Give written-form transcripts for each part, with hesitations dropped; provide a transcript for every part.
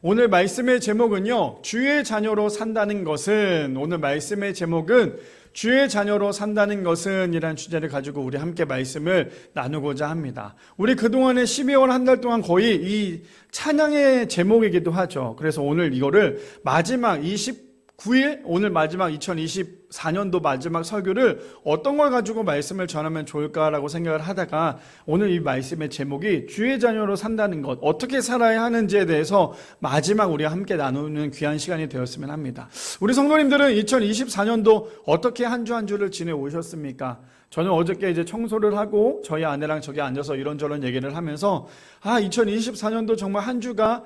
오늘 말씀의 제목은요, 주의 자녀로 산다는 것은, 오늘 말씀의 제목은 주의 자녀로 산다는 것은 이라는 주제를 가지고 우리 함께 말씀을 나누고자 합니다. 우리 그동안에 12월 한 달 동안 거의 이 찬양의 제목이기도 하죠. 그래서 오늘 이거를 마지막 29일, 오늘 마지막 2024년도 마지막 설교를 어떤 걸 가지고 말씀을 전하면 좋을까라고 생각을 하다가 오늘 이 말씀의 제목이 주의 자녀로 산다는 것, 어떻게 살아야 하는지에 대해서 마지막 우리가 함께 나누는 귀한 시간이 되었으면 합니다. 우리 성도님들은 2024년도 어떻게 한 주 한 주를 지내오셨습니까? 저는 어저께 이제 청소를 하고 저희 아내랑 저기 앉아서 이런저런 얘기를 하면서 2024년도 정말 한 주가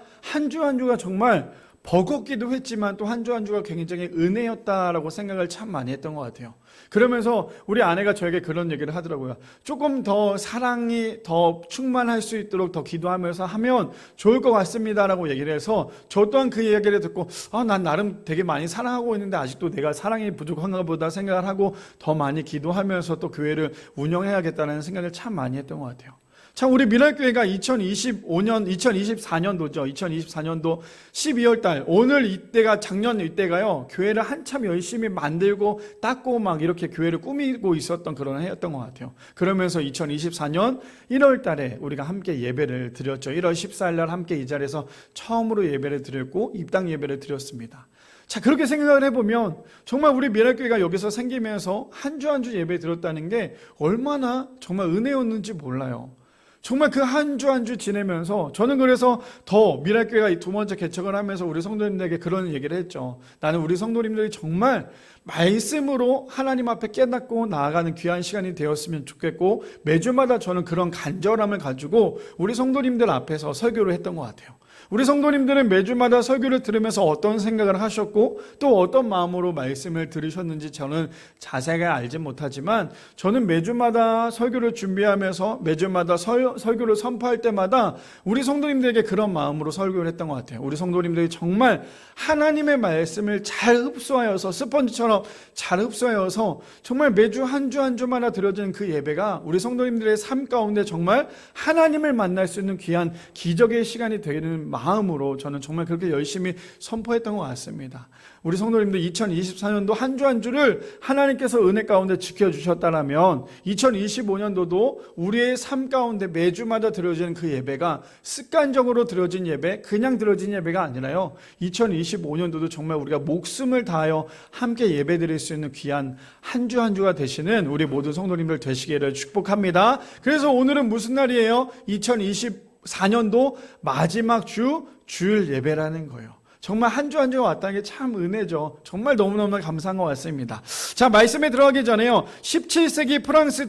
정말 버겁기도 했지만 또 한 주 한 주가 굉장히 은혜였다라고 생각을 참 많이 했던 것 같아요. 그러면서 우리 아내가 저에게 그런 얘기를 하더라고요. 조금 더 사랑이 더 충만할 수 있도록 더 기도하면서 하면 좋을 것 같습니다라고 얘기를 해서 저 또한 그 얘기를 듣고 난 나름 되게 많이 사랑하고 있는데 아직도 내가 사랑이 부족한가 보다 생각을 하고 더 많이 기도하면서 또 교회를 운영해야겠다는 생각을 참 많이 했던 것 같아요. 참 우리 미랄교회가 2024년도죠. 2024년도 12월 달 오늘 이때가 작년 이때가요. 교회를 한참 열심히 만들고 닦고 막 이렇게 교회를 꾸미고 있었던 그런 해였던 것 같아요. 그러면서 2024년 1월 달에 우리가 함께 예배를 드렸죠. 1월 14일 날 함께 이 자리에서 처음으로 예배를 드렸고 입당 예배를 드렸습니다. 자, 그렇게 생각을 해보면 정말 우리 미랄교회가 여기서 생기면서 한 주 한 주 예배 드렸다는 게 얼마나 정말 은혜였는지 몰라요. 정말 그 한 주 한 주 지내면서 저는 그래서 더 미랄교회가 두 번째 개척을 하면서 우리 성도님들에게 그런 얘기를 했죠. 나는 우리 성도님들이 정말 말씀으로 하나님 앞에 깨닫고 나아가는 귀한 시간이 되었으면 좋겠고 매주마다 저는 그런 간절함을 가지고 우리 성도님들 앞에서 설교를 했던 것 같아요. 우리 성도님들은 매주마다 설교를 들으면서 어떤 생각을 하셨고 또 어떤 마음으로 말씀을 들으셨는지 저는 자세하게 알지 못하지만 저는 매주마다 설교를 준비하면서 매주마다 설교를 선포할 때마다 우리 성도님들에게 그런 마음으로 설교를 했던 것 같아요. 우리 성도님들이 정말 하나님의 말씀을 잘 흡수하여서 스펀지처럼 잘 흡수하여서 정말 매주 한 주 한 주마다 드려지는 그 예배가 우리 성도님들의 삶 가운데 정말 하나님을 만날 수 있는 귀한 기적의 시간이 되는 마음으로 저는 정말 그렇게 열심히 선포했던 것 같습니다. 우리 성도님들 2024년도 한 주 한 주를 하나님께서 은혜 가운데 지켜주셨다면 2025년도도 우리의 삶 가운데 매주마다 드려지는 그 예배가 습관적으로 드려진 예배, 그냥 드려진 예배가 아니라요. 2025년도도 정말 우리가 목숨을 다하여 함께 예배드릴 수 있는 귀한 한 주 한 주가 되시는 우리 모든 성도님들 되시기를 축복합니다. 그래서 오늘은 무슨 날이에요? 2024년도 마지막 주일 예배라는 거예요. 정말 한 주 한 주가 왔다는 게 참 은혜죠. 정말 너무너무 감사한 것 같습니다. 자, 말씀에 들어가기 전에요. 17세기 프랑스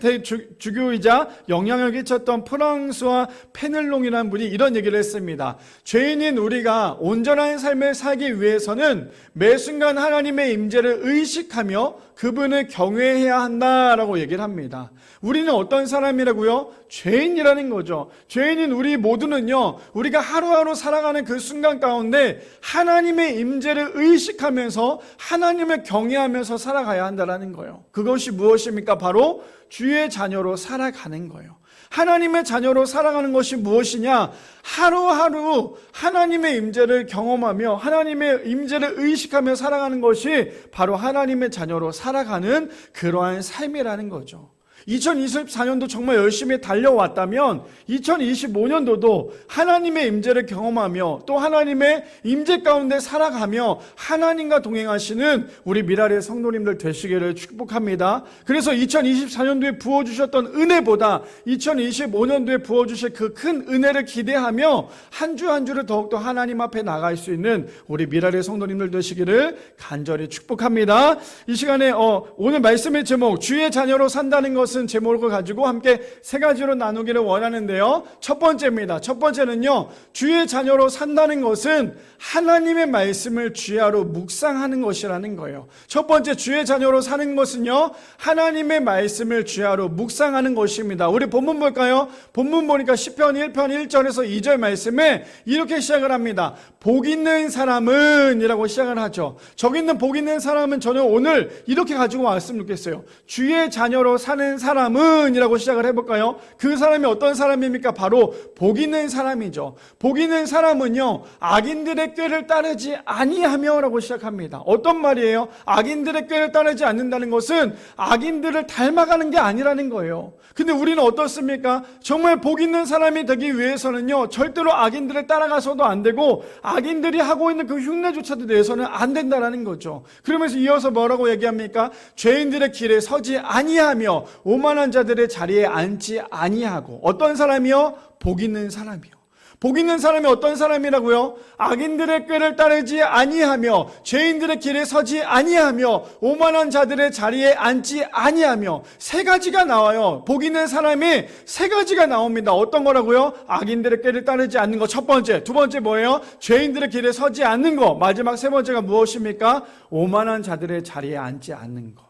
주교이자 영향을 끼쳤던 프랑스와 페넬롱이라는 분이 이런 얘기를 했습니다. 죄인인 우리가 온전한 삶을 살기 위해서는 매 순간 하나님의 임재를 의식하며 그분을 경외해야 한다라고 얘기를 합니다. 우리는 어떤 사람이라고요? 죄인이라는 거죠. 죄인인 우리 모두는요, 우리가 하루하루 살아가는 그 순간 가운데 하나님의 임재를 의식하면서 하나님을 경외하면서 살아가야 한다는 거예요. 그것이 무엇입니까? 바로 주의 자녀로 살아가는 거예요. 하나님의 자녀로 살아가는 것이 무엇이냐? 하루하루 하나님의 임재를 경험하며 하나님의 임재를 의식하며 살아가는 것이 바로 하나님의 자녀로 살아가는 그러한 삶이라는 거죠. 2024년도 정말 열심히 달려왔다면 2025년도도 하나님의 임재를 경험하며 또 하나님의 임재 가운데 살아가며 하나님과 동행하시는 우리 미랄의 성도님들 되시기를 축복합니다. 그래서 2024년도에 부어주셨던 은혜보다 2025년도에 부어주실 그 큰 은혜를 기대하며 한 주 한 주를 더욱더 하나님 앞에 나갈 수 있는 우리 미랄의 성도님들 되시기를 간절히 축복합니다. 이 시간에 오늘 말씀의 제목 주의 자녀로 산다는 것은 제목을 가지고 함께 세 가지로 나누기를 원하는데요. 첫 번째입니다. 첫 번째는요, 주의 자녀로 산다는 것은 하나님의 말씀을 주야로 묵상하는 것이라는 거예요. 첫 번째 주의 자녀로 사는 것은요, 하나님의 말씀을 주야로 묵상하는 것입니다. 우리 본문 볼까요? 본문 보니까 시편 1편 1절에서 2절 말씀에 이렇게 시작을 합니다. 복 있는 사람은 이라고 시작을 하죠. 저기 있는 복 있는 사람은 저는 오늘 이렇게 가지고 왔으면 좋겠어요. 주의 자녀로 사는 사람은 이라고 시작을 해볼까요? 그 사람이 어떤 사람입니까? 바로 복 있는 사람이죠. 복 있는 사람은요, 악인들의 꾀를 따르지 아니하며 라고 시작합니다. 어떤 말이에요? 악인들의 꾀를 따르지 않는다는 것은 악인들을 닮아가는 게 아니라는 거예요. 근데 우리는 어떻습니까? 정말 복 있는 사람이 되기 위해서는요, 절대로 악인들을 따라가서도 안 되고 악인들이 하고 있는 그 흉내조차도 내서는 안 된다라는 거죠. 그러면서 이어서 뭐라고 얘기합니까? 죄인들의 길에 서지 아니하며 오만한 자들의 자리에 앉지 아니하고. 어떤 사람이요? 복 있는 사람이요. 복 있는 사람이 어떤 사람이라고요? 악인들의 꾀를 따르지 아니하며 죄인들의 길에 서지 아니하며 오만한 자들의 자리에 앉지 아니하며. 세 가지가 나와요. 복 있는 사람이 세 가지가 나옵니다. 어떤 거라고요? 악인들의 꾀를 따르지 않는 거 첫 번째. 두 번째 뭐예요? 죄인들의 길에 서지 않는 거. 마지막 세 번째가 무엇입니까? 오만한 자들의 자리에 앉지 않는 거.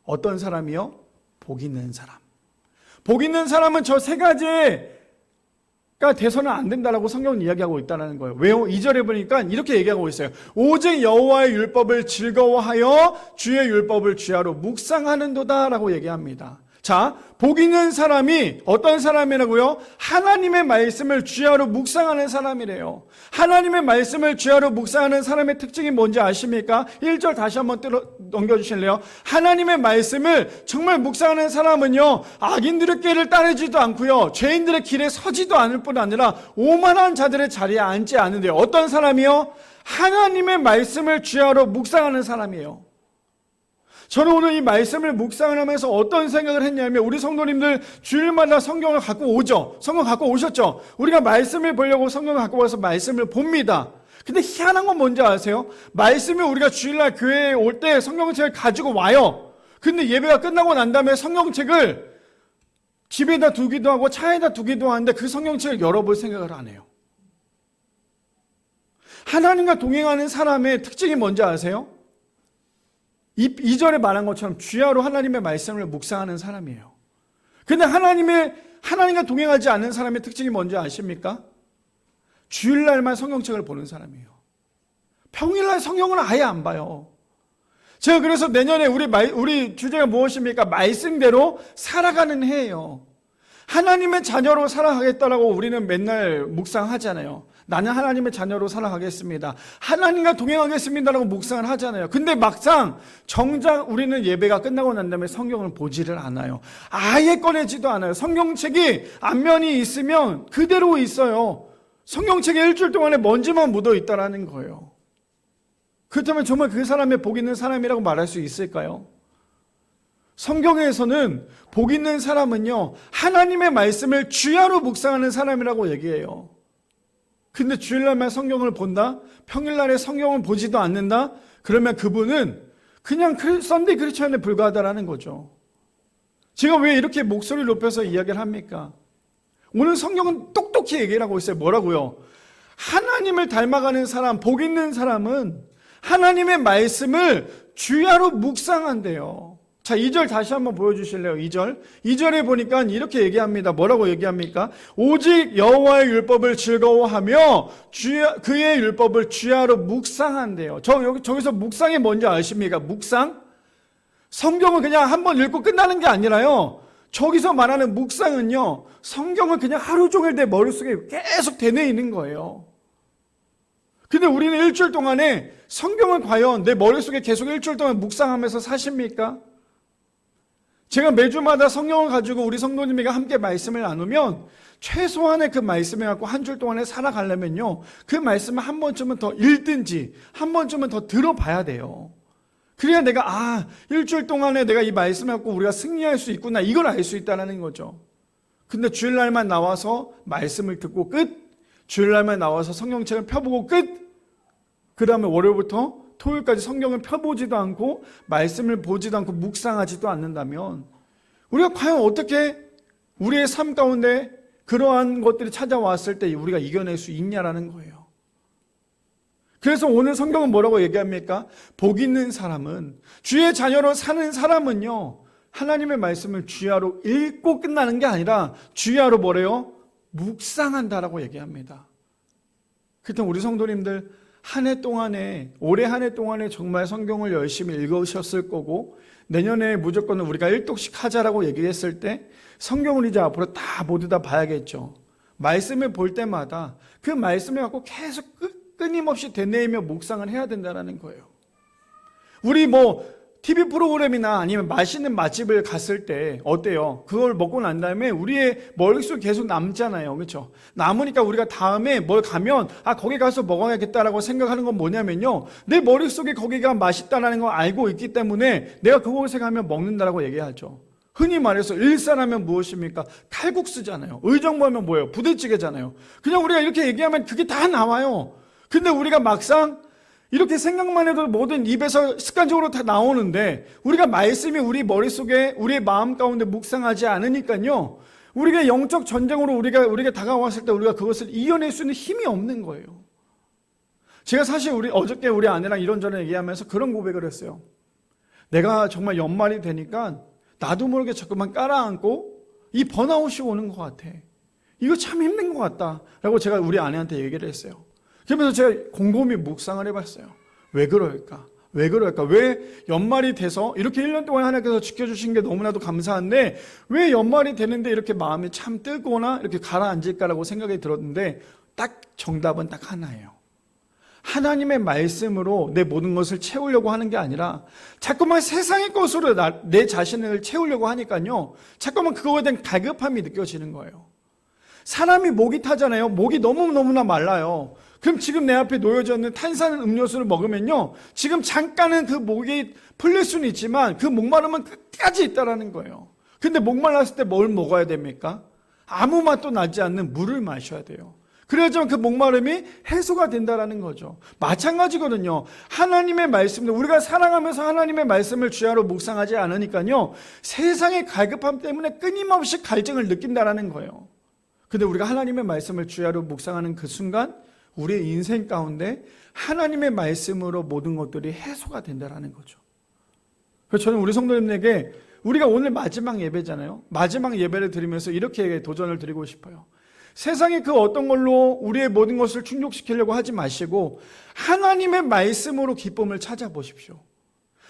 어떤 사람이요? 복 있는 사람. 복 있는 사람은 저 세 가지에 돼서는 안 된다라고 성경은 이야기하고 있다는 거예요. 왜요? 2절에 보니까 이렇게 얘기하고 있어요. 오직 여호와의 율법을 즐거워하여 주의 율법을 주야로 묵상하는도다 라고 얘기합니다. 자, 복 있는 사람이 어떤 사람이라고요? 하나님의 말씀을 주야로 묵상하는 사람이래요. 하나님의 말씀을 주야로 묵상하는 사람의 특징이 뭔지 아십니까? 1절 다시 한번 넘겨주실래요? 하나님의 말씀을 정말 묵상하는 사람은요, 악인들의 꾀를 따르지도 않고요, 죄인들의 길에 서지도 않을 뿐 아니라 오만한 자들의 자리에 앉지 않는데요. 어떤 사람이요? 하나님의 말씀을 주야로 묵상하는 사람이에요. 저는 오늘 이 말씀을 묵상을 하면서 어떤 생각을 했냐면, 우리 성도님들 주일마다 성경을 갖고 오죠. 성경 갖고 오셨죠. 우리가 말씀을 보려고 성경을 갖고 와서 말씀을 봅니다. 근데 희한한 건 뭔지 아세요? 말씀을 우리가 주일날 교회에 올 때 성경책을 가지고 와요. 근데 예배가 끝나고 난 다음에 성경책을 집에다 두기도 하고 차에다 두기도 하는데 그 성경책을 열어볼 생각을 안 해요. 하나님과 동행하는 사람의 특징이 뭔지 아세요? 2절에 말한 것처럼 주야로 하나님의 말씀을 묵상하는 사람이에요. 근데 하나님과 동행하지 않는 사람의 특징이 뭔지 아십니까? 주일날만 성경책을 보는 사람이에요. 평일날 성경을 아예 안 봐요. 제가 그래서 내년에 우리 주제가 무엇입니까? 말씀대로 살아가는 해예요. 하나님의 자녀로 살아가겠다라고 우리는 맨날 묵상하잖아요. 나는 하나님의 자녀로 살아가겠습니다. 하나님과 동행하겠습니다라고 묵상을 하잖아요. 근데 막상 정작 우리는 예배가 끝나고 난 다음에 성경을 보지를 않아요. 아예 꺼내지도 않아요. 성경책이 앞면이 있으면 그대로 있어요. 성경책에 일주일 동안에 먼지만 묻어 있다라는 거예요. 그렇다면 정말 그 사람의 복 있는 사람이라고 말할 수 있을까요? 성경에서는 복 있는 사람은요, 하나님의 말씀을 주야로 묵상하는 사람이라고 얘기해요. 근데 주일날만 성경을 본다? 평일날에 성경을 보지도 않는다? 그러면 그분은 그냥 썬데이 크리스천에 불과하다라는 거죠. 제가 왜 이렇게 목소리를 높여서 이야기를 합니까? 오늘 성경은 똑똑히 얘기를 하고 있어요. 뭐라고요? 하나님을 닮아가는 사람, 복 있는 사람은 하나님의 말씀을 주야로 묵상한대요. 자, 2절 다시 한번 보여주실래요? 2절에 보니까 이렇게 얘기합니다. 뭐라고 얘기합니까? 오직 여호와의 율법을 즐거워하며 그의 율법을 주야로 묵상한대요. 저기서 묵상이 뭔지 아십니까? 묵상? 성경을 그냥 한번 읽고 끝나는 게 아니라요, 저기서 말하는 묵상은요, 성경을 그냥 하루 종일 내 머릿속에 계속 되뇌이는 거예요. 근데 우리는 일주일 동안에 성경을 과연 내 머릿속에 계속 일주일 동안 묵상하면서 사십니까? 제가 매주마다 성경을 가지고 우리 성도님에게 함께 말씀을 나누면 최소한의 그 말씀을 갖고 한 줄 동안에 살아가려면요, 그 말씀을 한 번쯤은 더 읽든지 한 번쯤은 더 들어봐야 돼요. 그래야 내가 일주일 동안에 내가 이 말씀을 갖고 우리가 승리할 수 있구나, 이걸 알 수 있다는 거죠. 근데 주일날만 나와서 말씀을 듣고 끝, 주일날만 나와서 성경책을 펴보고 끝, 그 다음에 월요일부터 토요일까지 성경을 펴보지도 않고 말씀을 보지도 않고 묵상하지도 않는다면 우리가 과연 어떻게 우리의 삶 가운데 그러한 것들이 찾아왔을 때 우리가 이겨낼 수 있냐라는 거예요. 그래서 오늘 성경은 뭐라고 얘기합니까? 복 있는 사람은, 주의 자녀로 사는 사람은요, 하나님의 말씀을 주야로 읽고 끝나는 게 아니라 주야로 뭐래요? 묵상한다라고 얘기합니다. 그때 우리 성도님들, 한 해 동안에, 올해 한 해 동안에 정말 성경을 열심히 읽으셨을 거고, 내년에 무조건 우리가 1독씩 하자라고 얘기했을 때 성경을 이제 앞으로 다 모두 다 봐야겠죠. 말씀을 볼 때마다 그 말씀을 갖고 계속 끊임없이 되뇌이며 묵상을 해야 된다는 거예요. 우리 TV 프로그램이나 아니면 맛있는 맛집을 갔을 때 어때요? 그걸 먹고 난 다음에 우리의 머릿속에 계속 남잖아요. 그렇죠? 남으니까 우리가 다음에 뭘 가면 거기 가서 먹어야겠다라고 생각하는 건 뭐냐면요. 내 머릿속에 거기가 맛있다라는 걸 알고 있기 때문에 내가 그곳에 가면 먹는다라고 얘기하죠. 흔히 말해서 일산하면 무엇입니까? 칼국수잖아요. 의정부하면 뭐예요? 부대찌개잖아요. 그냥 우리가 이렇게 얘기하면 그게 다 나와요. 근데 우리가 막상 이렇게 생각만 해도 모든 입에서 습관적으로 다 나오는데 우리가 말씀이 우리 머릿속에 우리의 마음 가운데 묵상하지 않으니까요. 우리가 영적 전쟁으로 우리가 다가왔을 때 우리가 그것을 이겨낼 수 있는 힘이 없는 거예요. 제가 사실 어저께 우리 아내랑 이런저런 얘기하면서 그런 고백을 했어요. 내가 정말 연말이 되니까 나도 모르게 자꾸만 깔아앉고 이 번아웃이 오는 것 같아. 이거 참 힘든 것 같다. 라고 제가 우리 아내한테 얘기를 했어요. 그러면서 제가 곰곰이 묵상을 해봤어요. 왜 그럴까? 왜 연말이 돼서 이렇게 1년 동안 하나님께서 지켜주신 게 너무나도 감사한데 왜 연말이 되는데 이렇게 마음이 참 뜨거나 이렇게 가라앉을까라고 생각이 들었는데 딱 정답은 딱 하나예요. 하나님의 말씀으로 내 모든 것을 채우려고 하는 게 아니라 자꾸만 세상의 것으로 내 자신을 채우려고 하니까요. 자꾸만 그거에 대한 갈급함이 느껴지는 거예요. 사람이 목이 타잖아요. 목이 너무너무나 말라요. 그럼 지금 내 앞에 놓여져 있는 탄산 음료수를 먹으면요. 지금 잠깐은 그 목이 풀릴 수는 있지만 그 목마름은 끝까지 있다라는 거예요. 근데 목말랐을 때 뭘 먹어야 됩니까? 아무 맛도 나지 않는 물을 마셔야 돼요. 그래야지만 그 목마름이 해소가 된다라는 거죠. 마찬가지거든요. 하나님의 말씀, 우리가 살아가면서 하나님의 말씀을 주야로 묵상하지 않으니까요. 세상의 갈급함 때문에 끊임없이 갈증을 느낀다라는 거예요. 근데 우리가 하나님의 말씀을 주야로 묵상하는 그 순간 우리의 인생 가운데 하나님의 말씀으로 모든 것들이 해소가 된다라는 거죠. 그래서 저는 우리 성도님에게 우리가 오늘 마지막 예배잖아요. 마지막 예배를 드리면서 이렇게 도전을 드리고 싶어요. 세상에 그 어떤 걸로 우리의 모든 것을 충족시키려고 하지 마시고 하나님의 말씀으로 기쁨을 찾아보십시오.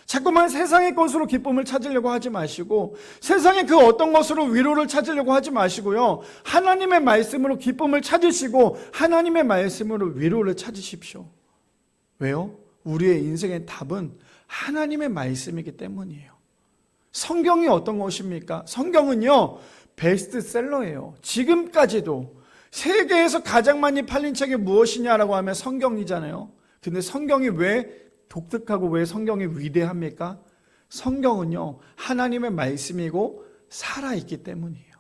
자꾸만 세상의 것으로 기쁨을 찾으려고 하지 마시고 세상의 그 어떤 것으로 위로를 찾으려고 하지 마시고요. 하나님의 말씀으로 기쁨을 찾으시고 하나님의 말씀으로 위로를 찾으십시오. 왜요? 우리의 인생의 답은 하나님의 말씀이기 때문이에요. 성경이 어떤 것입니까? 성경은요. 베스트셀러예요. 지금까지도 세계에서 가장 많이 팔린 책이 무엇이냐라고 하면 성경이잖아요. 근데 성경이 왜 독특하고 왜 성경이 위대합니까? 성경은요, 하나님의 말씀이고 살아있기 때문이에요.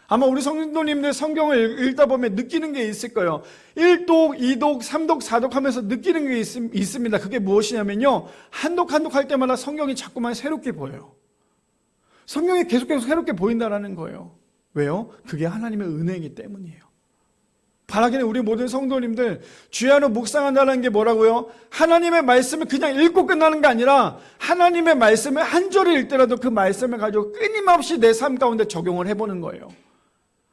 아마 우리 성도님들 성경을 읽다 보면 느끼는 게 있을 거예요. 1독, 2독, 3독, 4독 하면서 느끼는 게 있습니다. 그게 무엇이냐면요, 한독 할 때마다 성경이 자꾸만 새롭게 보여요. 성경이 계속 새롭게 보인다라는 거예요. 왜요? 그게 하나님의 은혜이기 때문이에요. 바라기는 우리 모든 성도님들 주야로 묵상한다는 게 뭐라고요? 하나님의 말씀을 그냥 읽고 끝나는 게 아니라 하나님의 말씀을 한 절을 읽더라도 그 말씀을 가지고 끊임없이 내 삶 가운데 적용을 해보는 거예요.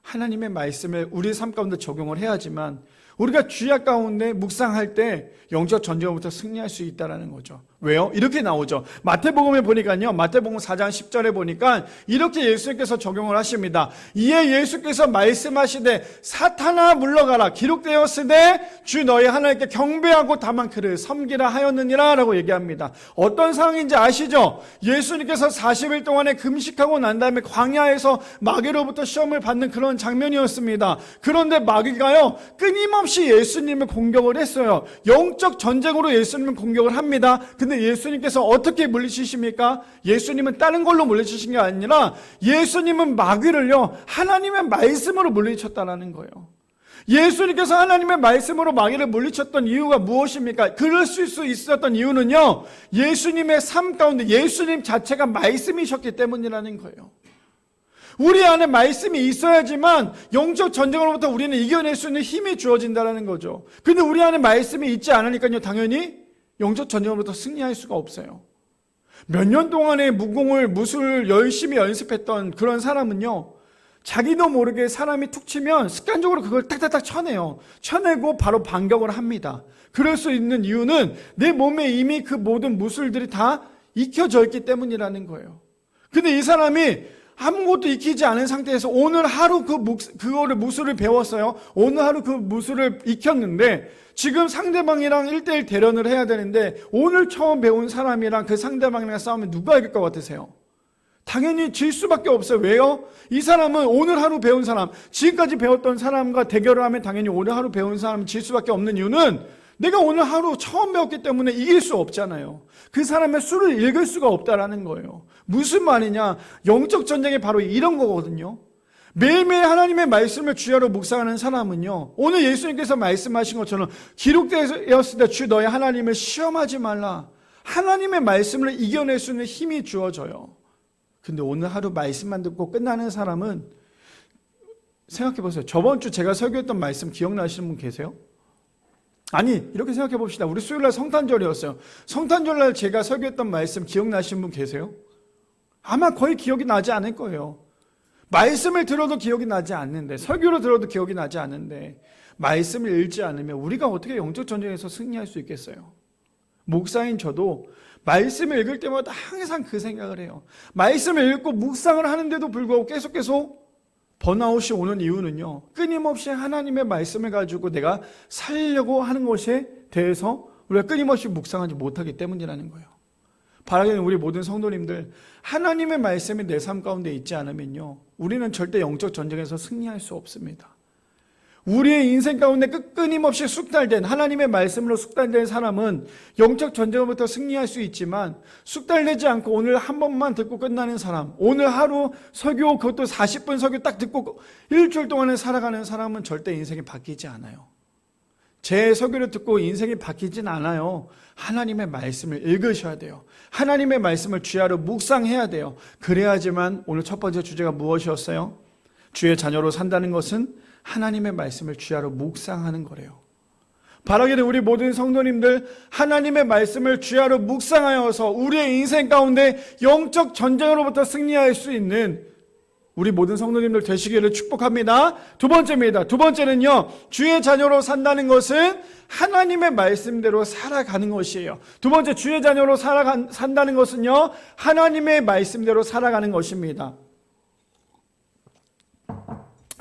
하나님의 말씀을 우리 삶 가운데 적용을 해야지만 우리가 주야 가운데 묵상할 때 영적 전쟁부터 승리할 수 있다는 거죠. 왜요? 이렇게 나오죠. 마태복음에 보니까요. 마태복음 4장 10절에 보니까 이렇게 예수님께서 적용을 하십니다. 이에 예수께서 말씀하시되 사탄아 물러가라 기록되었으되 주 너희 하나님께 경배하고 다만 그를 섬기라 하였느니라 라고 얘기합니다. 어떤 상황인지 아시죠? 예수님께서 40일 동안에 금식하고 난 다음에 광야에서 마귀로부터 시험을 받는 그런 장면이었습니다. 그런데 마귀가요 끊임없이 예수님을 공격을 했어요. 영적 전쟁으로 예수님을 공격을 합니다. 근데 예수님께서 어떻게 물리치십니까? 예수님은 다른 걸로 물리치신 게 아니라 예수님은 마귀를요 하나님의 말씀으로 물리쳤다는 거예요. 예수님께서 하나님의 말씀으로 마귀를 물리쳤던 이유가 무엇입니까? 그럴 수 있었던 이유는요 예수님의 삶 가운데 예수님 자체가 말씀이셨기 때문이라는 거예요. 우리 안에 말씀이 있어야지만 영적 전쟁으로부터 우리는 이겨낼 수 있는 힘이 주어진다는 거죠. 근데 우리 안에 말씀이 있지 않으니까요 당연히 영적 전쟁으로부터 승리할 수가 없어요. 몇 년 동안의 무술을 열심히 연습했던 그런 사람은요 자기도 모르게 사람이 툭 치면 습관적으로 그걸 딱딱딱 쳐내요. 쳐내고 바로 반격을 합니다. 그럴 수 있는 이유는 내 몸에 이미 그 모든 무술들이 다 익혀져 있기 때문이라는 거예요. 근데 이 사람이 아무것도 익히지 않은 상태에서 오늘 하루 그거를 무술을 배웠어요. 오늘 하루 그 무술을 익혔는데 지금 상대방이랑 1대1 대련을 해야 되는데 오늘 처음 배운 사람이랑 그 상대방이랑 싸우면 누가 이길 것 같으세요? 당연히 질 수밖에 없어요. 왜요? 이 사람은 오늘 하루 배운 사람, 지금까지 배웠던 사람과 대결을 하면 당연히 오늘 하루 배운 사람은 질 수밖에 없는 이유는 내가 오늘 하루 처음 배웠기 때문에 이길 수 없잖아요. 그 사람의 수를 읽을 수가 없다라는 거예요. 무슨 말이냐? 영적 전쟁이 바로 이런 거거든요. 매일매일 하나님의 말씀을 주야로 묵상하는 사람은요, 오늘 예수님께서 말씀하신 것처럼 기록되었을 때 주 너의 하나님을 시험하지 말라. 하나님의 말씀을 이겨낼 수 있는 힘이 주어져요. 근데 오늘 하루 말씀만 듣고 끝나는 사람은 생각해 보세요. 저번 주 제가 설교했던 말씀 기억나시는 분 계세요? 아니, 이렇게 생각해 봅시다. 우리 수요일날 성탄절이었어요. 성탄절날 제가 설교했던 말씀 기억나시는 분 계세요? 아마 거의 기억이 나지 않을 거예요. 말씀을 들어도 기억이 나지 않는데, 설교로 들어도 기억이 나지 않는데, 말씀을 읽지 않으면 우리가 어떻게 영적 전쟁에서 승리할 수 있겠어요? 목사인 저도 말씀을 읽을 때마다 항상 그 생각을 해요. 말씀을 읽고 묵상을 하는데도 불구하고 계속 번아웃이 오는 이유는요, 끊임없이 하나님의 말씀을 가지고 내가 살려고 하는 것에 대해서 우리가 끊임없이 묵상하지 못하기 때문이라는 거예요. 바라기는 우리 모든 성도님들, 하나님의 말씀이 내 삶 가운데 있지 않으면요, 우리는 절대 영적 전쟁에서 승리할 수 없습니다. 우리의 인생 가운데 끊임없이 숙달된 하나님의 말씀으로 숙달된 사람은 영적 전쟁으로부터 승리할 수 있지만, 숙달되지 않고 오늘 한 번만 듣고 끝나는 사람, 오늘 하루 설교, 그것도 40분 설교 딱 듣고 일주일 동안에 살아가는 사람은 절대 인생이 바뀌지 않아요. 제 설교를 듣고 인생이 바뀌진 않아요. 하나님의 말씀을 읽으셔야 돼요. 하나님의 말씀을 주야로 묵상해야 돼요. 그래야지만 오늘 첫 번째 주제가 무엇이었어요? 주의 자녀로 산다는 것은 하나님의 말씀을 주야로 묵상하는 거래요. 바라기는 우리 모든 성도님들, 하나님의 말씀을 주야로 묵상하여서 우리의 인생 가운데 영적 전쟁으로부터 승리할 수 있는 우리 모든 성도님들 되시기를 축복합니다. 두 번째입니다. 두 번째는요, 주의 자녀로 산다는 것은 하나님의 말씀대로 살아가는 것이에요. 두 번째, 주의 자녀로 산다는 것은요, 하나님의 말씀대로 살아가는 것입니다.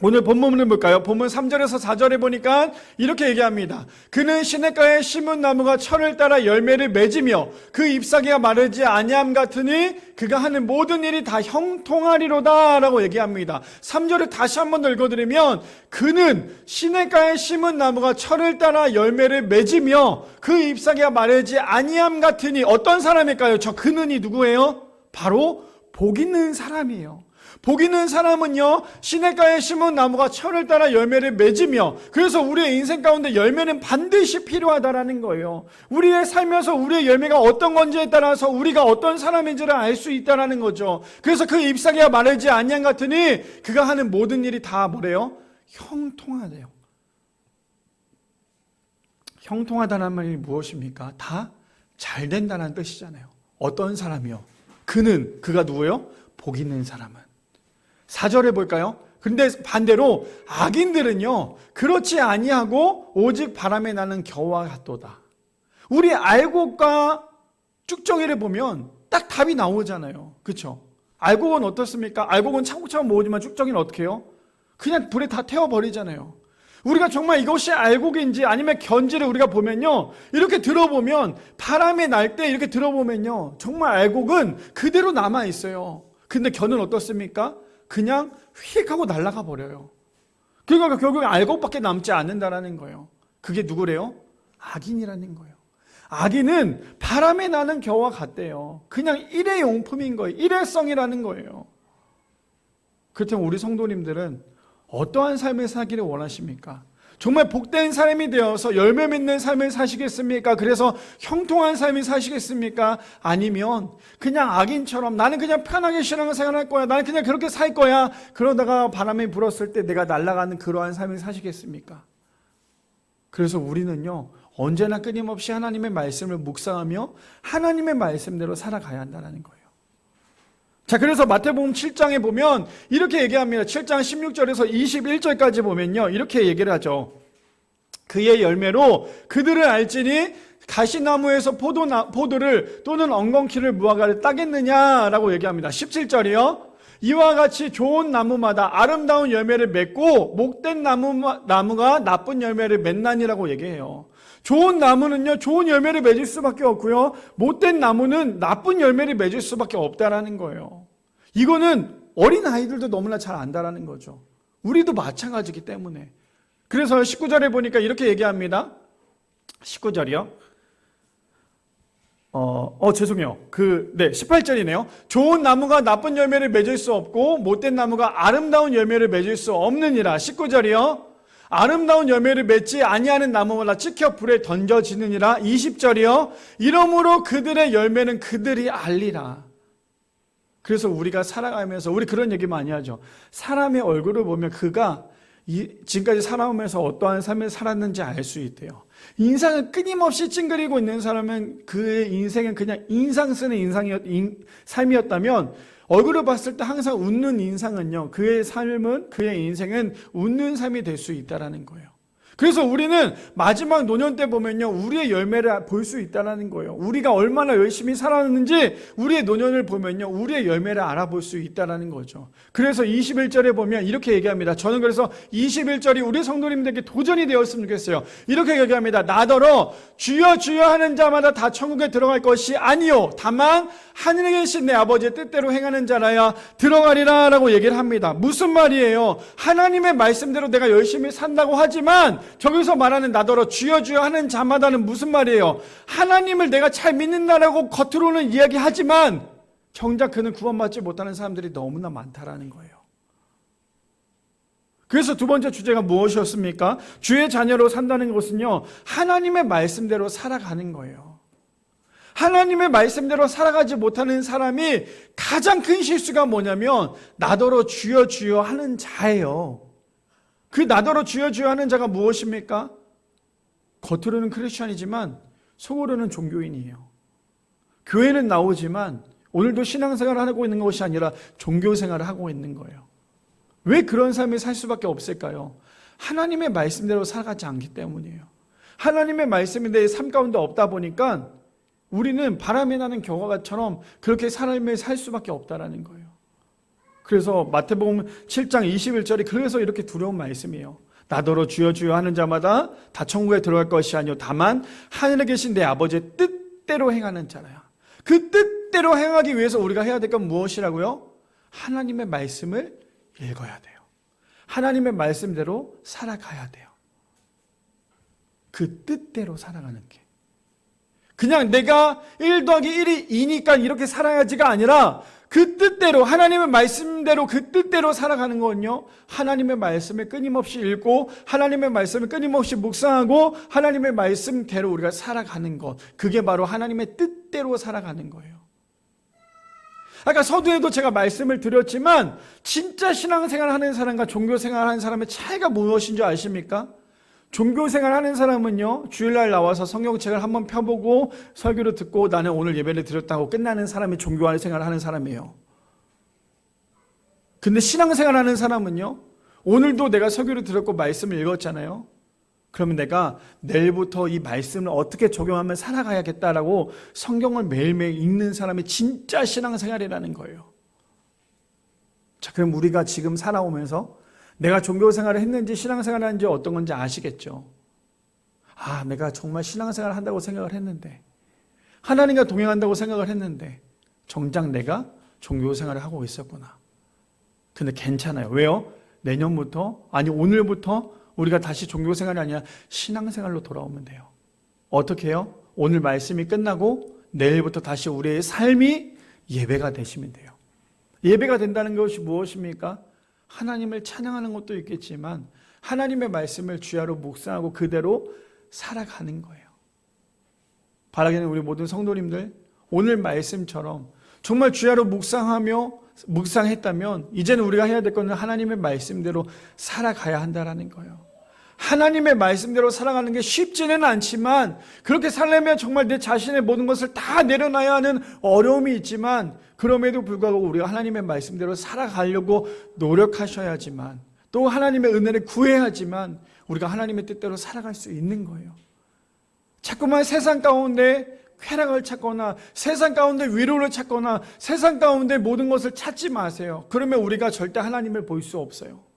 오늘 본문을 볼까요? 본문 3절에서 4절에 보니까 이렇게 얘기합니다. 그는 시냇가에 심은 나무가 철을 따라 열매를 맺으며 그 잎사귀가 마르지 아니함 같으니 그가 하는 모든 일이 다 형통하리로다 라고 얘기합니다. 3절을 다시 한번 더 읽어드리면, 그는 시냇가에 심은 나무가 철을 따라 열매를 맺으며 그 잎사귀가 마르지 아니함 같으니, 어떤 사람일까요? 저 그는이 누구예요? 바로 복 있는 사람이에요. 복 있는 사람은요, 시냇가에 심은 나무가 철을 따라 열매를 맺으며, 그래서 우리의 인생 가운데 열매는 반드시 필요하다라는 거예요. 우리의 살면서 우리의 열매가 어떤 건지에 따라서 우리가 어떤 사람인지를 알 수 있다라는 거죠. 그래서 그 잎사귀가 마르지 아니함 같으니 그가 하는 모든 일이 다 뭐래요? 형통하대요. 형통하다는 말이 무엇입니까? 다 잘 된다는 뜻이잖아요. 어떤 사람이요? 그가 누구요? 복 있는 사람은. 4절에 볼까요? 근데 반대로 악인들은요, 그렇지 아니하고 오직 바람에 나는 겨와 같도다. 우리 알곡과 쭉정이를 보면 딱 답이 나오잖아요. 그렇죠? 알곡은 어떻습니까? 알곡은 차곡차곡 모으지만 쭉정이는 어떻게 해요? 그냥 불에 다 태워버리잖아요. 우리가 정말 이것이 알곡인지 아니면 견지를 우리가 보면요, 이렇게 들어보면, 바람에 날 때 이렇게 들어보면요, 정말 알곡은 그대로 남아있어요. 근데 견은 어떻습니까? 그냥 휙 하고 날아가 버려요. 그러니까 결국에 알곡밖에 남지 않는다라는 거예요. 그게 누구래요? 악인이라는 거예요. 악인은 바람에 나는 겨와 같대요. 그냥 일회용품인 거예요. 일회성이라는 거예요. 그렇다면 우리 성도님들은 어떠한 삶을 살기를 원하십니까? 정말 복된 삶이 되어서 열매 맺는 삶을 사시겠습니까? 그래서 형통한 삶을 사시겠습니까? 아니면 그냥 악인처럼 나는 그냥 편하게 신앙생활 할 거야, 나는 그냥 그렇게 살 거야, 그러다가 바람이 불었을 때 내가 날아가는 그러한 삶을 사시겠습니까? 그래서 우리는요, 언제나 끊임없이 하나님의 말씀을 묵상하며 하나님의 말씀대로 살아가야 한다는 거예요. 자, 그래서 마태복음 7장에 보면 이렇게 얘기합니다. 7장 16절에서 21절까지 보면요, 이렇게 얘기를 하죠. 그의 열매로 그들을 알지니 가시나무에서 포도를 또는 엉겅퀴를 무화과를 따겠느냐라고 얘기합니다. 17절이요. 이와 같이 좋은 나무마다 아름다운 열매를 맺고 못된 나무가 나쁜 열매를 맺나니라고 얘기해요. 좋은 나무는요, 좋은 열매를 맺을 수밖에 없고요, 못된 나무는 나쁜 열매를 맺을 수밖에 없다라는 거예요. 이거는 어린 아이들도 너무나 잘 안다라는 거죠. 우리도 마찬가지이기 때문에. 그래서 19절에 보니까 이렇게 얘기합니다. 19절이요. 죄송해요. 18절이네요. 좋은 나무가 나쁜 열매를 맺을 수 없고 못된 나무가 아름다운 열매를 맺을 수 없느니라. 19절이요. 아름다운 열매를 맺지 아니하는 나무마다 찍혀 불에 던져지느니라. 20절이요. 이러므로 그들의 열매는 그들이 알리라. 그래서 우리가 살아가면서 우리 그런 얘기 많이 하죠. 사람의 얼굴을 보면 그가 지금까지 살아오면서 어떠한 삶을 살았는지 알 수 있대요. 인상을 끊임없이 찡그리고 있는 사람은 그의 인생은 그냥 인상 쓰는 삶이었다면, 얼굴을 봤을 때 항상 웃는 인상은요, 그의 삶은, 그의 인생은 웃는 삶이 될 수 있다는 거예요. 그래서 우리는 마지막 노년 때 보면요, 우리의 열매를 볼 수 있다는 거예요. 우리가 얼마나 열심히 살았는지 우리의 노년을 보면요, 우리의 열매를 알아볼 수 있다는 거죠. 그래서 21절에 보면 이렇게 얘기합니다. 저는 그래서 21절이 우리 성도님들에게 도전이 되었으면 좋겠어요. 이렇게 얘기합니다. 나더러 주여 주여 하는 자마다 다 천국에 들어갈 것이 아니요, 다만 하늘에 계신 내 아버지의 뜻대로 행하는 자라야 들어가리라 라고 얘기를 합니다. 무슨 말이에요? 하나님의 말씀대로 내가 열심히 산다고 하지만 저기서 말하는 나더러 주여 주여 하는 자마다는 무슨 말이에요? 하나님을 내가 잘 믿는다라고 겉으로는 이야기하지만 정작 그는 구원받지 못하는 사람들이 너무나 많다라는 거예요. 그래서 두 번째 주제가 무엇이었습니까? 주의 자녀로 산다는 것은요, 하나님의 말씀대로 살아가는 거예요. 하나님의 말씀대로 살아가지 못하는 사람이 가장 큰 실수가 뭐냐면 나더러 주여 주여 하는 자예요. 그 나더러 주여 주여 하는 자가 무엇입니까? 겉으로는 크리스천이지만 속으로는 종교인이에요. 교회는 나오지만 오늘도 신앙생활을 하고 있는 것이 아니라 종교생활을 하고 있는 거예요. 왜 그런 삶을 살 수밖에 없을까요? 하나님의 말씀대로 살아가지 않기 때문이에요. 하나님의 말씀이 내 삶 가운데 없다 보니까 우리는 바람이 나는 겨가처럼 그렇게 삶을 살 수밖에 없다라는 거예요. 그래서 마태복음 7장 21절이 그래서 이렇게 두려운 말씀이에요. 나더러 주여 주여 하는 자마다 다 천국에 들어갈 것이 아니요 다만 하늘에 계신 내 아버지의 뜻대로 행하는 자라야. 그 뜻대로 행하기 위해서 우리가 해야 될 건 무엇이라고요? 하나님의 말씀을 읽어야 돼요. 하나님의 말씀대로 살아가야 돼요. 그 뜻대로 살아가는 게. 그냥 내가 1 더하기 1이 2니까 이렇게 살아야지가 아니라 그 뜻대로, 하나님의 말씀대로 그 뜻대로 살아가는 거는요, 하나님의 말씀을 끊임없이 읽고 하나님의 말씀을 끊임없이 묵상하고 하나님의 말씀대로 우리가 살아가는 것, 그게 바로 하나님의 뜻대로 살아가는 거예요. 아까 서두에도 제가 말씀을 드렸지만 진짜 신앙생활 하는 사람과 종교생활 하는 사람의 차이가 무엇인지 아십니까? 종교생활 하는 사람은요, 주일날 나와서 성경책을 한번 펴보고 설교를 듣고 나는 오늘 예배를 드렸다고 끝나는 사람이 종교생활을 하는 사람이에요. 근데 신앙생활 하는 사람은요, 오늘도 내가 설교를 들었고 말씀을 읽었잖아요. 그러면 내가 내일부터 이 말씀을 어떻게 적용하면 살아가야겠다라고 성경을 매일매일 읽는 사람이 진짜 신앙생활이라는 거예요. 자, 그럼 우리가 지금 살아오면서 내가 종교생활을 했는지 신앙생활을 했는지 어떤 건지 아시겠죠? 아, 내가 정말 신앙생활을 한다고 생각을 했는데, 하나님과 동행한다고 생각을 했는데 정작 내가 종교생활을 하고 있었구나. 근데 괜찮아요. 왜요? 내년부터, 아니 오늘부터 우리가 다시 종교생활이 아니라 신앙생활로 돌아오면 돼요. 어떻게 해요? 오늘 말씀이 끝나고 내일부터 다시 우리의 삶이 예배가 되시면 돼요. 예배가 된다는 것이 무엇입니까? 하나님을 찬양하는 것도 있겠지만 하나님의 말씀을 주야로 묵상하고 그대로 살아가는 거예요. 바라기는 우리 모든 성도님들, 오늘 말씀처럼 정말 주야로 묵상했다면 이제는 우리가 해야 될 것은 하나님의 말씀대로 살아가야 한다는 거예요. 하나님의 말씀대로 살아가는 게 쉽지는 않지만, 그렇게 살려면 정말 내 자신의 모든 것을 다 내려놔야 하는 어려움이 있지만, 그럼에도 불구하고 우리가 하나님의 말씀대로 살아가려고 노력하셔야지만, 또 하나님의 은혜를 구해야지만 우리가 하나님의 뜻대로 살아갈 수 있는 거예요. 자꾸만 세상 가운데 쾌락을 찾거나 세상 가운데 위로를 찾거나 세상 가운데 모든 것을 찾지 마세요. 그러면 우리가 절대 하나님을 볼 수 없어요.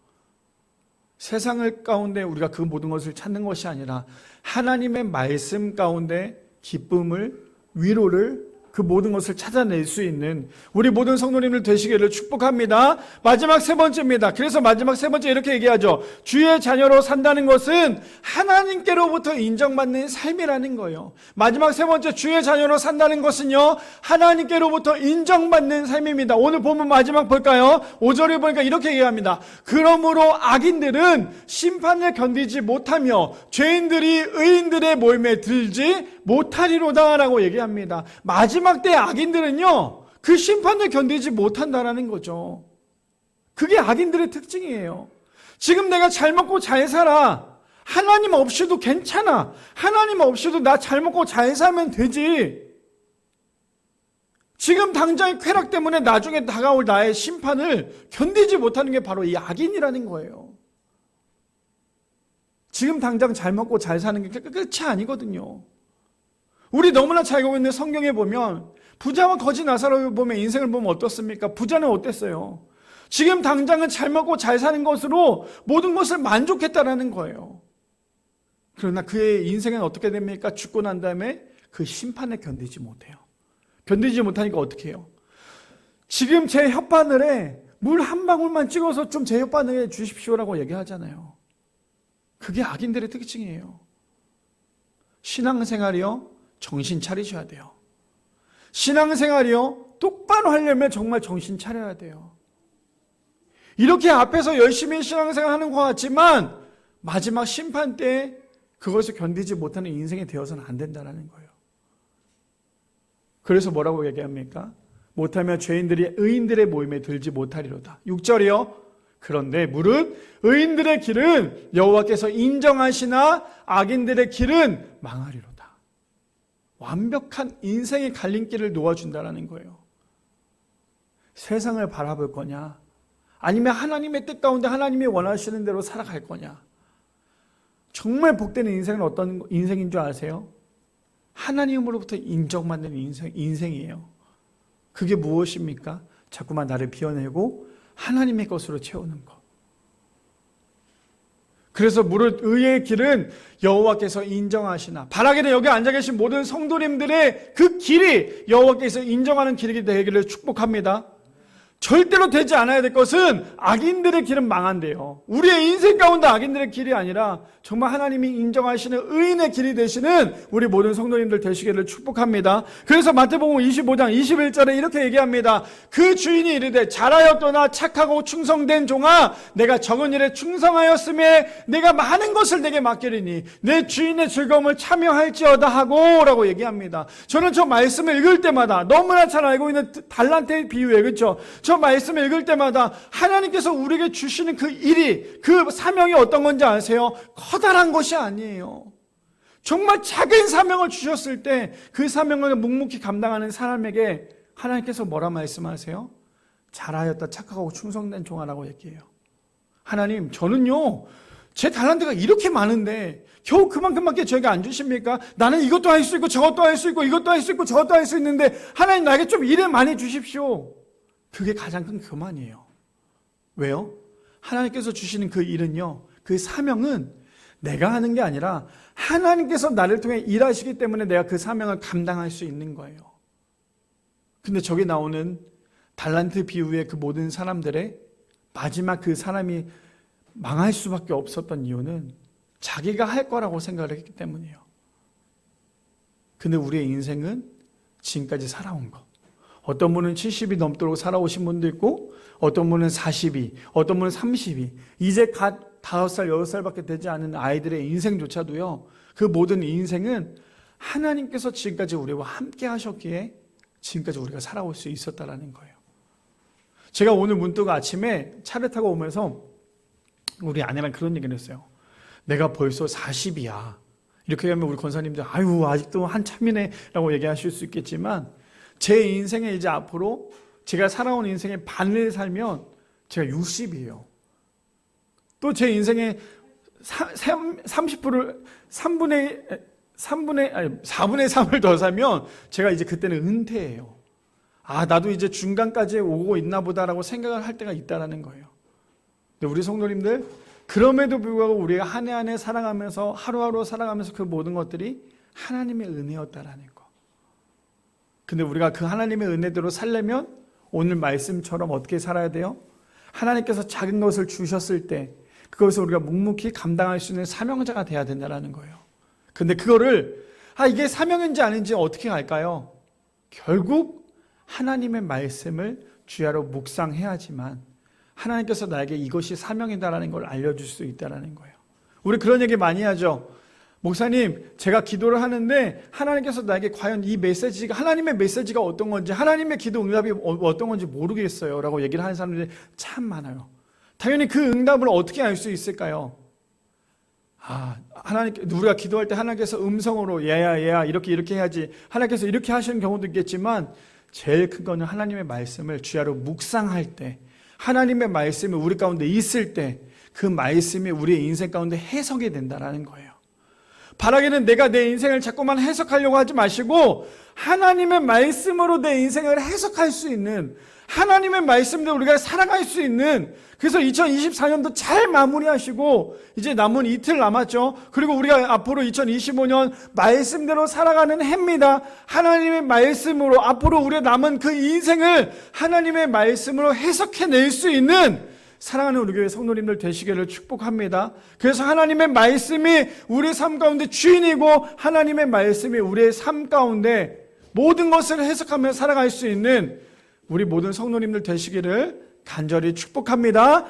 세상을 가운데 우리가 그 모든 것을 찾는 것이 아니라 하나님의 말씀 가운데 기쁨을, 위로를, 그 모든 것을 찾아낼 수 있는 우리 모든 성도님들 되시기를 축복합니다. 마지막 세 번째입니다. 그래서 마지막 세 번째 이렇게 얘기하죠. 주의 자녀로 산다는 것은 하나님께로부터 인정받는 삶이라는 거예요. 마지막 세 번째, 주의 자녀로 산다는 것은요, 하나님께로부터 인정받는 삶입니다. 오늘 보면 마지막 볼까요? 5절에 보니까 이렇게 얘기합니다. 그러므로 악인들은 심판을 견디지 못하며 죄인들이 의인들의 모임에 들지 못하리로다 라고 얘기합니다. 마지막 때 악인들은요, 그 심판을 견디지 못한다라는 거죠. 그게 악인들의 특징이에요. 지금 내가 잘 먹고 잘 살아. 하나님 없이도 괜찮아. 하나님 없이도 나 잘 먹고 잘 살면 되지. 지금 당장의 쾌락 때문에 나중에 다가올 나의 심판을 견디지 못하는 게 바로 이 악인이라는 거예요. 지금 당장 잘 먹고 잘 사는 게 끝이 아니거든요. 우리 너무나 잘 알고 있는 성경에 보면 부자와 거지 나사로를 보면 인생을 보면 어떻습니까? 부자는 어땠어요? 지금 당장은 잘 먹고 잘 사는 것으로 모든 것을 만족했다라는 거예요. 그러나 그의 인생은 어떻게 됩니까? 죽고 난 다음에 그 심판을 견디지 못해요. 견디지 못하니까 어떻게 해요? 지금 제 혓바늘에 물 한 방울만 찍어서 좀 제 혓바늘에 주십시오라고 얘기하잖아요. 그게 악인들의 특징이에요. 신앙생활이요, 정신 차리셔야 돼요. 신앙생활이요, 똑바로 하려면 정말 정신 차려야 돼요. 이렇게 앞에서 열심히 신앙생활 하는 것 같지만 마지막 심판 때 그것을 견디지 못하는 인생이 되어서는 안 된다는 거예요. 그래서 뭐라고 얘기합니까? 못하면 죄인들이 의인들의 모임에 들지 못하리로다. 6절이요. 그런데 무릇 의인들의 길은 여호와께서 인정하시나 악인들의 길은 망하리로다. 완벽한 인생의 갈림길을 놓아준다는 거예요. 세상을 바라볼 거냐, 아니면 하나님의 뜻 가운데 하나님이 원하시는 대로 살아갈 거냐. 정말 복되는 인생은 어떤 인생인 줄 아세요? 하나님으로부터 인정받는 인생이에요. 그게 무엇입니까? 자꾸만 나를 비워내고 하나님의 것으로 채우는 것. 그래서 무릇 의의 길은 여호와께서 인정하시나, 바라기는 여기 앉아 계신 모든 성도님들의 그 길이 여호와께서 인정하는 길이 되기를 축복합니다. 절대로 되지 않아야 될 것은 악인들의 길은 망한대요. 우리의 인생 가운데 악인들의 길이 아니라 정말 하나님이 인정하시는 의인의 길이 되시는 우리 모든 성도님들 되시기를 축복합니다. 그래서 마태복음 25장 21절에 이렇게 얘기합니다. 그 주인이 이르되 잘하였도나 착하고 충성된 종아, 내가 적은 일에 충성하였음에 내가 많은 것을 내게 맡기리니 내 주인의 즐거움을 참여할지어다 하고 라고 얘기합니다. 저는 저 말씀을 읽을 때마다 너무나 잘 알고 있는 달란트의 비유에, 그렇죠? 저 말씀을 읽을 때마다 하나님께서 우리에게 주시는 그 일이, 그 사명이 어떤 건지 아세요? 커다란 것이 아니에요. 정말 작은 사명을 주셨을 때 그 사명을 묵묵히 감당하는 사람에게 하나님께서 뭐라 말씀하세요? 잘하였다 착하고 충성된 종아라고 얘기해요. 하나님, 저는요 제 달란트가 이렇게 많은데 겨우 그만큼밖에 저에게 안 주십니까? 나는 이것도 할 수 있고 저것도 할 수 있고 이것도 할 수 있고 저것도 할 수 있는데 하나님 나에게 좀 일을 많이 주십시오. 그게 가장 큰 교만이에요. 왜요? 하나님께서 주시는 그 일은요, 그 사명은 내가 하는 게 아니라 하나님께서 나를 통해 일하시기 때문에 내가 그 사명을 감당할 수 있는 거예요. 근데 저기 나오는 달란트 비유의 그 모든 사람들의 마지막 그 사람이 망할 수밖에 없었던 이유는 자기가 할 거라고 생각을 했기 때문이에요. 근데 우리의 인생은 지금까지 살아온 거. 어떤 분은 70이 넘도록 살아오신 분도 있고, 어떤 분은 42, 어떤 분은 32, 이제 갓 5살, 6살밖에 되지 않은 아이들의 인생조차도요, 그 모든 인생은 하나님께서 지금까지 우리와 함께 하셨기에 지금까지 우리가 살아올 수 있었다라는 거예요. 제가 오늘 문득 아침에 차를 타고 오면서 우리 아내랑 그런 얘기를 했어요. 내가 벌써 40이야. 이렇게 하면 우리 권사님들 아유 아직도 한참이네 라고 얘기하실 수 있겠지만 제 인생에 이제 앞으로 제가 살아온 인생의 반을 살면 제가 60이에요. 또 제 인생의 30%를 4분의 3을 더 살면 제가 이제 그때는 은퇴예요. 아, 나도 이제 중간까지 오고 있나 보다라고 생각을 할 때가 있다라는 거예요. 근데 우리 성도님들, 그럼에도 불구하고 우리가 한 해 한 해 살아가면서 하루하루 살아가면서 그 모든 것들이 하나님의 은혜였다라는 거. 근데 우리가 그 하나님의 은혜대로 살려면 오늘 말씀처럼 어떻게 살아야 돼요? 하나님께서 작은 것을 주셨을 때 그것을 우리가 묵묵히 감당할 수 있는 사명자가 돼야 된다는 거예요. 근데 그거를 이게 사명인지 아닌지 어떻게 알까요? 결국 하나님의 말씀을 주야로 묵상해야지만 하나님께서 나에게 이것이 사명이다라는 걸 알려줄 수 있다라는 거예요. 우리 그런 얘기 많이 하죠. 목사님, 제가 기도를 하는데 하나님께서 나에게 과연 이 메시지가 하나님의 메시지가 어떤 건지 하나님의 기도 응답이 어떤 건지 모르겠어요 라고 얘기를 하는 사람들이 참 많아요. 당연히 그 응답을 어떻게 알 수 있을까요? 우리가 기도할 때 하나님께서 음성으로 얘야 이렇게 해야지 하나님께서 이렇게 하시는 경우도 있겠지만 제일 큰 거는 하나님의 말씀을 주야로 묵상할 때 하나님의 말씀이 우리 가운데 있을 때 그 말씀이 우리의 인생 가운데 해석이 된다는 거예요. 바라기는 내가 내 인생을 자꾸만 해석하려고 하지 마시고 하나님의 말씀으로 내 인생을 해석할 수 있는 하나님의 말씀대로 우리가 살아갈 수 있는 그래서 2024년도 잘 마무리하시고 이제 남은 이틀 남았죠. 그리고 우리가 앞으로 2025년 말씀대로 살아가는 해입니다. 하나님의 말씀으로 앞으로 우리의 남은 그 인생을 하나님의 말씀으로 해석해낼 수 있는 사랑하는 우리 교회 성도님들 되시기를 축복합니다. 그래서 하나님의 말씀이 우리의 삶 가운데 주인이고 하나님의 말씀이 우리의 삶 가운데 모든 것을 해석하며 살아갈 수 있는 우리 모든 성도님들 되시기를 간절히 축복합니다.